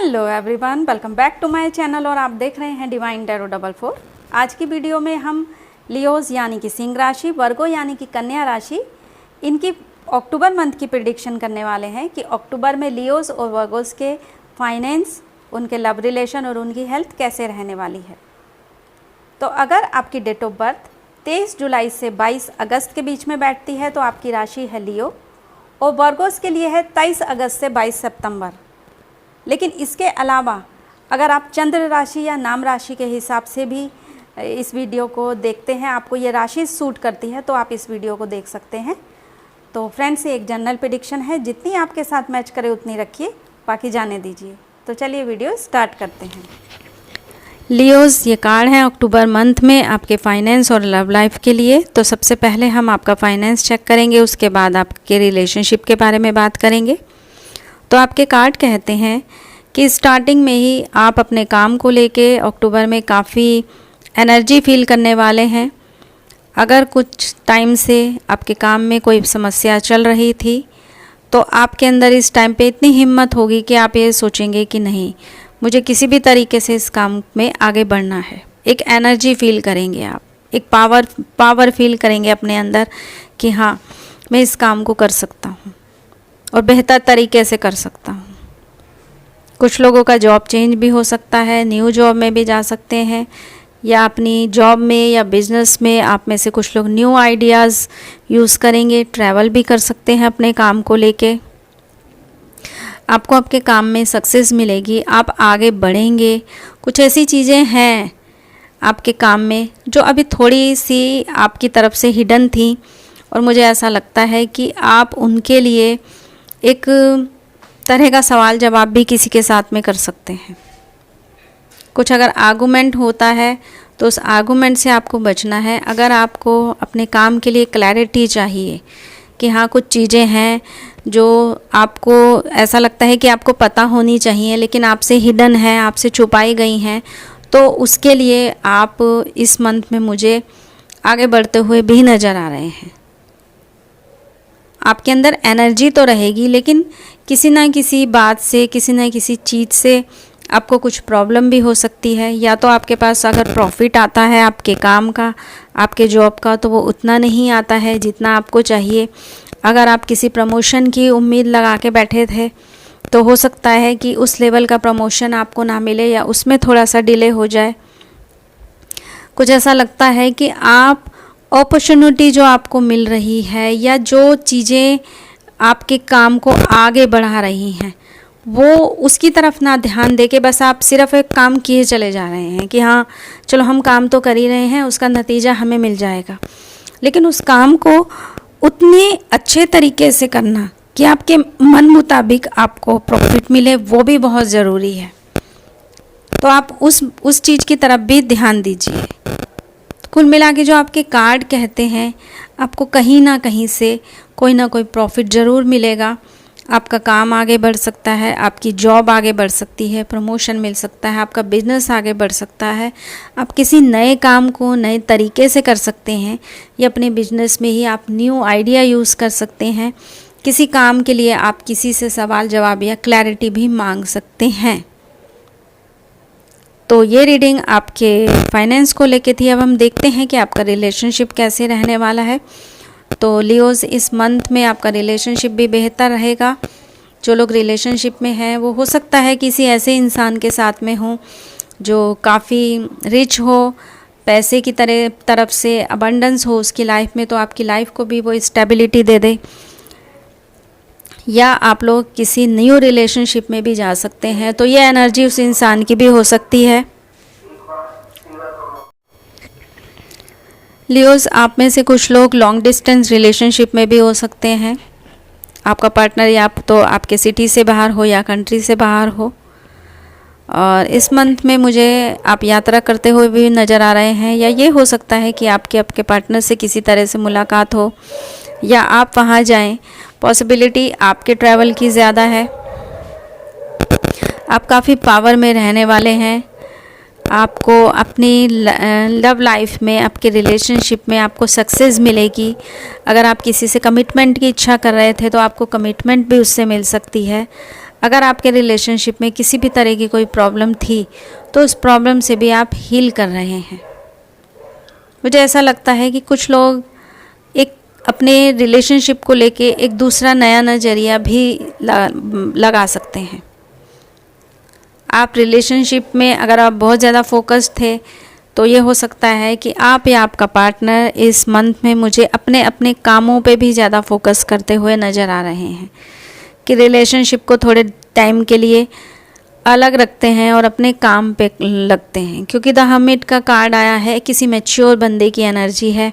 Hello everyone, welcome back to my channel और आप देख रहे हैं डिवाइन टैरो 44। आज की वीडियो में हम लियोज यानी कि सिंह राशि, वर्गो यानी कि कन्या राशि, इनकी अक्टूबर मंथ की प्रिडिक्शन करने वाले हैं कि अक्टूबर में लियोज और वर्गोस के फाइनेंस, उनके लव रिलेशन और उनकी हेल्थ कैसे रहने वाली है। तो अगर आपकी डेट ऑफ बर्थ 23 जुलाई से 22 अगस्त के बीच में बैठती है तो आपकी राशि है लियो, और वर्गोस के लिए है 23 अगस्त से 22 सितंबर। लेकिन इसके अलावा अगर आप चंद्र राशि या नाम राशि के हिसाब से भी इस वीडियो को देखते हैं, आपको ये राशि सूट करती है तो आप इस वीडियो को देख सकते हैं। तो फ्रेंड्स, ये एक जनरल प्रेडिक्शन है, जितनी आपके साथ मैच करे उतनी रखिए, बाकी जाने दीजिए। तो चलिए वीडियो स्टार्ट करते हैं। लियोज, ये कार्ड है अक्टूबर मंथ में आपके फाइनेंस और लव लाइफ के लिए। तो सबसे पहले हम आपका फाइनेंस चेक करेंगे, उसके बाद आपके रिलेशनशिप के बारे में बात करेंगे। तो आपके कार्ड कहते हैं कि स्टार्टिंग में ही आप अपने काम को लेके अक्टूबर में काफ़ी एनर्जी फील करने वाले हैं। अगर कुछ टाइम से आपके काम में कोई समस्या चल रही थी तो आपके अंदर इस टाइम पे इतनी हिम्मत होगी कि आप ये सोचेंगे कि नहीं, मुझे किसी भी तरीके से इस काम में आगे बढ़ना है। एक एनर्जी फील करेंगे आप, एक पावर फील करेंगे अपने अंदर कि हाँ, मैं इस काम को कर सकता हूँ और बेहतर तरीके से कर सकता हूँ। कुछ लोगों का जॉब चेंज भी हो सकता है, न्यू जॉब में भी जा सकते हैं, या अपनी जॉब में या बिजनेस में आप में से कुछ लोग न्यू आइडियाज़ यूज़ करेंगे, ट्रैवल भी कर सकते हैं अपने काम को लेके। आपको आपके काम में सक्सेस मिलेगी, आप आगे बढ़ेंगे। कुछ ऐसी चीज़ें हैं आपके काम में जो अभी थोड़ी सी आपकी तरफ से हिडन थी, और मुझे ऐसा लगता है कि आप उनके लिए एक तरह का सवाल जवाब भी किसी के साथ में कर सकते हैं। कुछ अगर आर्गुमेंट होता है तो उस आर्गुमेंट से आपको बचना है। अगर आपको अपने काम के लिए क्लैरिटी चाहिए कि हाँ, कुछ चीज़ें हैं जो आपको ऐसा लगता है कि आपको पता होनी चाहिए लेकिन आपसे हिडन है, आपसे छुपाई गई हैं, तो उसके लिए आप इस मंथ में मुझे आगे बढ़ते हुए भी नज़र आ रहे हैं। आपके अंदर एनर्जी तो रहेगी, लेकिन किसी ना किसी बात से, किसी ना किसी चीज़ से आपको कुछ प्रॉब्लम भी हो सकती है। या तो आपके पास अगर प्रॉफिट आता है आपके काम का, आपके जॉब का, तो वो उतना नहीं आता है जितना आपको चाहिए। अगर आप किसी प्रमोशन की उम्मीद लगा के बैठे थे तो हो सकता है कि उस लेवल का प्रमोशन आपको ना मिले या उसमें थोड़ा सा डिले हो जाए। कुछ ऐसा लगता है कि आप अपॉर्चुनिटी जो आपको मिल रही है या जो चीज़ें आपके काम को आगे बढ़ा रही हैं, वो उसकी तरफ ना ध्यान दे के बस आप सिर्फ एक काम किए चले जा रहे हैं कि हाँ चलो हम काम तो कर ही रहे हैं, उसका नतीजा हमें मिल जाएगा। लेकिन उस काम को उतने अच्छे तरीके से करना कि आपके मन मुताबिक आपको प्रॉफिट मिले, वो भी बहुत ज़रूरी है। तो आप उस चीज़ की तरफ भी ध्यान दीजिए। कुल मिला के जो आपके कार्ड कहते हैं, आपको कहीं ना कहीं से कोई ना कोई प्रॉफिट ज़रूर मिलेगा। आपका काम आगे बढ़ सकता है, आपकी जॉब आगे बढ़ सकती है, प्रमोशन मिल सकता है, आपका बिजनेस आगे बढ़ सकता है। आप किसी नए काम को नए तरीके से कर सकते हैं, या अपने बिजनेस में ही आप न्यू आइडिया यूज़ कर सकते हैं। किसी काम के लिए आप किसी से सवाल जवाब या क्लैरिटी भी मांग सकते हैं। तो ये रीडिंग आपके फाइनेंस को लेके थी। अब हम देखते हैं कि आपका रिलेशनशिप कैसे रहने वाला है। तो लियोज, इस मंथ में आपका रिलेशनशिप भी बेहतर रहेगा। जो लोग रिलेशनशिप में हैं वो हो सकता है किसी ऐसे इंसान के साथ में हो जो काफ़ी रिच हो, पैसे की तरफ से अबंडेंस हो उसकी लाइफ में, तो आपकी लाइफ को भी वो स्टेबिलिटी दे दे। या आप लोग किसी न्यू रिलेशनशिप में भी जा सकते हैं, तो ये एनर्जी उस इंसान की भी हो सकती है। लियोज, आप में से कुछ लोग लॉन्ग डिस्टेंस रिलेशनशिप में भी हो सकते हैं। आपका पार्टनर या तो आपके सिटी से बाहर हो या कंट्री से बाहर हो। और इस मंथ में मुझे आप यात्रा करते हुए भी नज़र आ रहे हैं, या ये हो सकता है कि आपके पार्टनर से किसी तरह से मुलाकात हो या आप वहाँ जाएं। पॉसिबिलिटी आपके ट्रैवल की ज़्यादा है। आप काफ़ी पावर में रहने वाले हैं। आपको अपनी लव लाइफ में, आपके रिलेशनशिप में आपको सक्सेस मिलेगी। अगर आप किसी से कमिटमेंट की इच्छा कर रहे थे तो आपको कमिटमेंट भी उससे मिल सकती है। अगर आपके रिलेशनशिप में किसी भी तरह की कोई प्रॉब्लम थी तो उस प्रॉब्लम से भी आप हील कर रहे हैं। मुझे ऐसा लगता है कि कुछ लोग एक अपने रिलेशनशिप को लेके एक दूसरा नया नज़रिया भी लगा सकते हैं। आप रिलेशनशिप में अगर आप बहुत ज़्यादा फोकस्ड थे तो ये हो सकता है कि आप या आपका पार्टनर इस मंथ में मुझे अपने अपने कामों पे भी ज़्यादा फोकस करते हुए नज़र आ रहे हैं, कि रिलेशनशिप को थोड़े टाइम के लिए अलग रखते हैं और अपने काम पे लगते हैं। क्योंकि द हर्मिट का कार्ड आया है, किसी मैच्योर बंदे की एनर्जी है,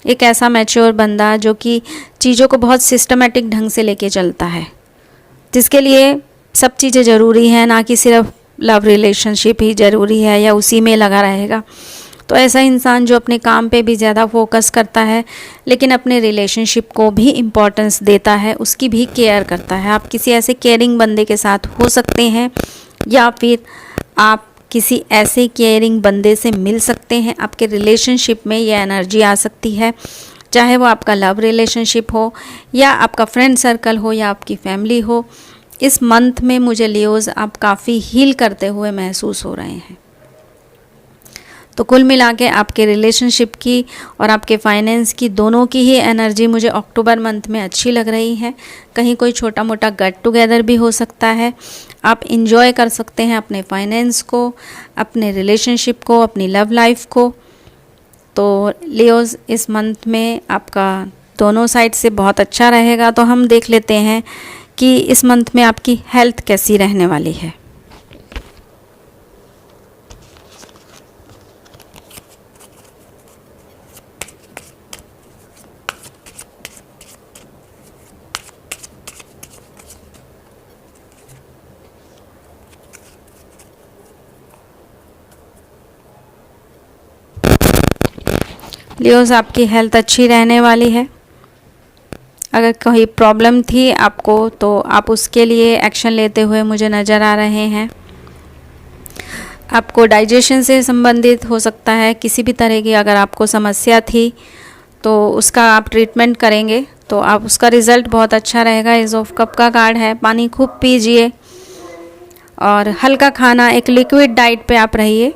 एक ऐसा मैच्योर बंदा जो कि चीज़ों को बहुत सिस्टमेटिक ढंग से लेके चलता है, जिसके लिए सब चीज़ें ज़रूरी हैं, ना कि सिर्फ लव रिलेशनशिप ही ज़रूरी है या उसी में लगा रहेगा। तो ऐसा इंसान जो अपने काम पे भी ज़्यादा फोकस करता है लेकिन अपने रिलेशनशिप को भी इम्पोर्टेंस देता है, उसकी भी केयर करता है। आप किसी ऐसे केयरिंग बंदे के साथ हो सकते हैं या फिर आप किसी ऐसे केयरिंग बंदे से मिल सकते हैं। आपके रिलेशनशिप में ये एनर्जी आ सकती है, चाहे वो आपका लव रिलेशनशिप हो या आपका फ्रेंड सर्कल हो या आपकी फैमिली हो। इस मंथ में मुझे लियोज़ आप काफ़ी हील करते हुए महसूस हो रहे हैं। तो कुल मिला के आपके रिलेशनशिप की और आपके फाइनेंस की दोनों की ही एनर्जी मुझे अक्टूबर मंथ में अच्छी लग रही है। कहीं कोई छोटा मोटा गेट टुगेदर भी हो सकता है। आप इंजॉय कर सकते हैं अपने फाइनेंस को, अपने रिलेशनशिप को, अपनी लव लाइफ को। तो लियोज़ इस मंथ में आपका दोनों साइड से बहुत अच्छा रहेगा। तो हम देख लेते हैं कि इस मंथ में आपकी हेल्थ कैसी रहने वाली है। लियोज़ आपकी हेल्थ अच्छी रहने वाली है। अगर कोई प्रॉब्लम थी आपको तो आप उसके लिए एक्शन लेते हुए मुझे नज़र आ रहे हैं। आपको डाइजेशन से संबंधित हो सकता है किसी भी तरह की अगर आपको समस्या थी तो उसका आप ट्रीटमेंट करेंगे तो आप उसका रिज़ल्ट बहुत अच्छा रहेगा। एज ऑफ कप का कार्ड है। पानी खूब पीजिए और हल्का खाना, एक लिक्विड डाइट पे आप रहिए।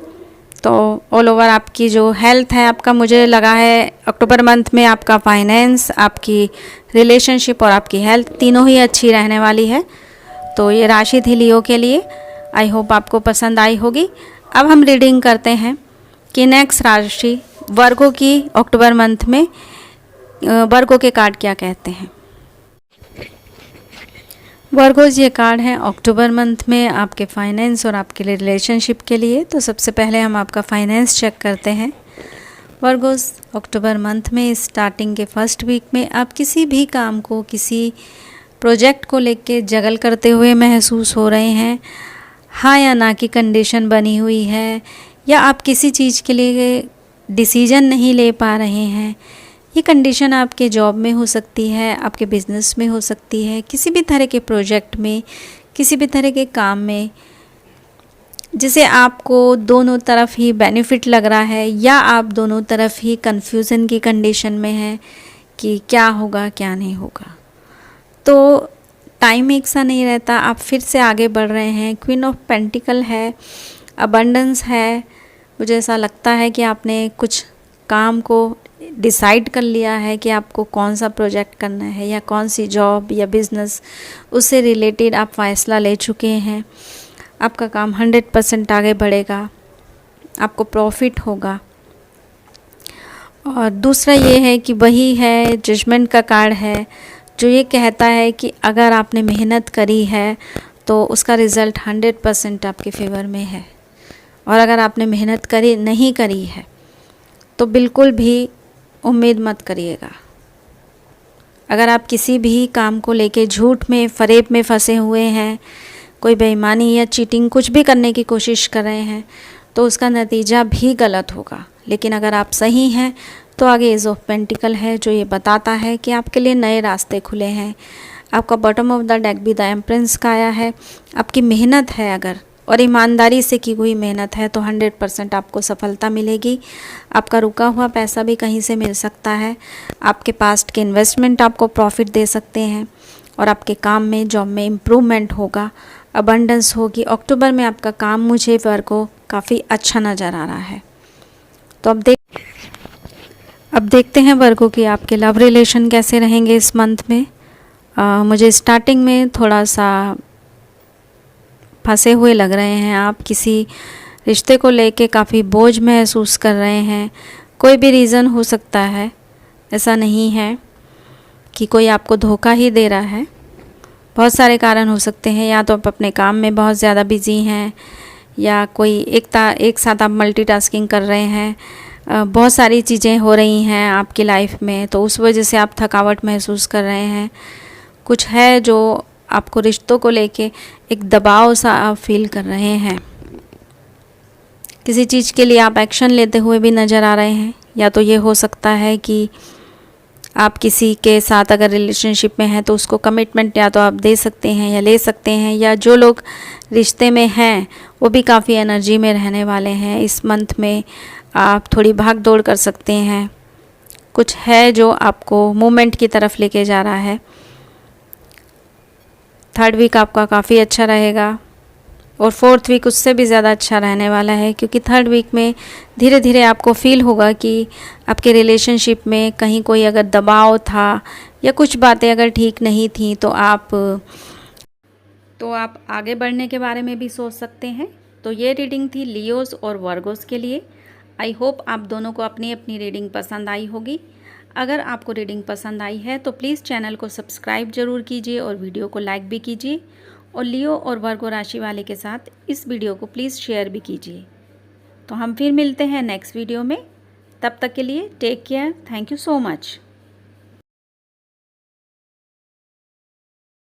तो ऑल ओवर आपकी जो हेल्थ है आपका, मुझे लगा है अक्टूबर मंथ में आपका फाइनेंस, आपकी रिलेशनशिप और आपकी हेल्थ तीनों ही अच्छी रहने वाली है। तो ये राशि थी लियो के लिए। आई होप आपको पसंद आई होगी। अब हम रीडिंग करते हैं कि नेक्स्ट राशि वर्गो की अक्टूबर मंथ में वर्गो के कार्ड क्या कहते हैं। वर्गोज ये कार्ड है अक्टूबर मंथ में आपके फाइनेंस और आपके रिलेशनशिप के लिए। तो सबसे पहले हम आपका फाइनेंस चेक करते हैं। वर्गोज अक्टूबर मंथ में स्टार्टिंग के फर्स्ट वीक में आप किसी भी काम को, किसी प्रोजेक्ट को लेके जगल करते हुए महसूस हो रहे हैं। हाँ या ना की कंडीशन बनी हुई है, या आप किसी चीज़ के लिए डिसीजन नहीं ले पा रहे हैं। ये कंडीशन आपके जॉब में हो सकती है, आपके बिजनेस में हो सकती है, किसी भी तरह के प्रोजेक्ट में, किसी भी तरह के काम में जिसे आपको दोनों तरफ ही बेनिफिट लग रहा है, या आप दोनों तरफ ही कंफ्यूजन की कंडीशन में हैं कि क्या होगा क्या नहीं होगा। तो टाइम एक सा नहीं रहता, आप फिर से आगे बढ़ रहे हैं। क्वीन ऑफ पेंटिकल है, अबंडेंस है। मुझे ऐसा लगता है कि आपने कुछ काम को डिसाइड कर लिया है कि आपको कौन सा प्रोजेक्ट करना है या कौन सी जॉब या बिज़नेस, उससे रिलेटेड आप फैसला ले चुके हैं। आपका काम 100% आगे बढ़ेगा, आपको प्रॉफिट होगा। और दूसरा ये है कि वही है, जजमेंट का कार्ड है, जो ये कहता है कि अगर आपने मेहनत करी है तो उसका रिज़ल्ट 100% आपके फेवर में है। और अगर आपने मेहनत नहीं करी है तो बिल्कुल भी उम्मीद मत करिएगा। अगर आप किसी भी काम को लेके झूठ में, फरेब में फंसे हुए हैं, कोई बेईमानी या चीटिंग कुछ भी करने की कोशिश कर रहे हैं, तो उसका नतीजा भी गलत होगा। लेकिन अगर आप सही हैं तो आगे एज ऑफ पेंटिकल है, जो ये बताता है कि आपके लिए नए रास्ते खुले हैं। आपका बॉटम ऑफ द डेक भी द एम्प्रेंस का आया है। आपकी मेहनत है अगर, और ईमानदारी से की हुई मेहनत है, तो 100% आपको सफलता मिलेगी। आपका रुका हुआ पैसा भी कहीं से मिल सकता है। आपके पास्ट के इन्वेस्टमेंट आपको प्रॉफिट दे सकते हैं और आपके काम में, जॉब में इम्प्रूवमेंट होगा। अबंडेंस होगी। अक्टूबर में आपका काम मुझे वर्गो काफ़ी अच्छा नज़र आ रहा है। तो अब देखते हैं वर्गो कि आपके लव रिलेशन कैसे रहेंगे इस मंथ में। मुझे स्टार्टिंग में थोड़ा सा फंसे हुए लग रहे हैं। आप किसी रिश्ते को लेके काफ़ी बोझ महसूस कर रहे हैं। कोई भी रीज़न हो सकता है, ऐसा नहीं है कि कोई आपको धोखा ही दे रहा है। बहुत सारे कारण हो सकते हैं। या तो आप अपने काम में बहुत ज़्यादा बिजी हैं, या कोई एक साथ आप मल्टीटास्किंग कर रहे हैं। बहुत सारी चीज़ें हो रही हैं आपकी लाइफ में, तो उस वजह से आप थकावट महसूस कर रहे हैं। कुछ है जो आपको रिश्तों को लेके एक दबाव सा आप फील कर रहे हैं। किसी चीज़ के लिए आप एक्शन लेते हुए भी नज़र आ रहे हैं। या तो ये हो सकता है कि आप किसी के साथ अगर रिलेशनशिप में हैं तो उसको कमिटमेंट या तो आप दे सकते हैं या ले सकते हैं, या जो लोग रिश्ते में हैं वो भी काफ़ी एनर्जी में रहने वाले हैं। इस मंथ में आप थोड़ी भाग दौड़ कर सकते हैं। कुछ है जो आपको मूवमेंट की तरफ लेके जा रहा है। थर्ड वीक आपका काफ़ी अच्छा रहेगा और फोर्थ वीक उससे भी ज़्यादा अच्छा रहने वाला है, क्योंकि थर्ड वीक में धीरे धीरे आपको फील होगा कि आपके रिलेशनशिप में कहीं कोई अगर दबाव था या कुछ बातें अगर ठीक नहीं थी तो आप आगे बढ़ने के बारे में भी सोच सकते हैं। तो ये रीडिंग थी लियोज़ और वर्गोस के लिए। आई होप आप दोनों को अपनी अपनी रीडिंग पसंद आई होगी। अगर आपको रीडिंग पसंद आई है तो प्लीज़ चैनल को सब्सक्राइब ज़रूर कीजिए और वीडियो को लाइक भी कीजिए, और लियो और वर्गो राशि वाले के साथ इस वीडियो को प्लीज़ शेयर भी कीजिए। तो हम फिर मिलते हैं नेक्स्ट वीडियो में। तब तक के लिए take care. Thank you so much.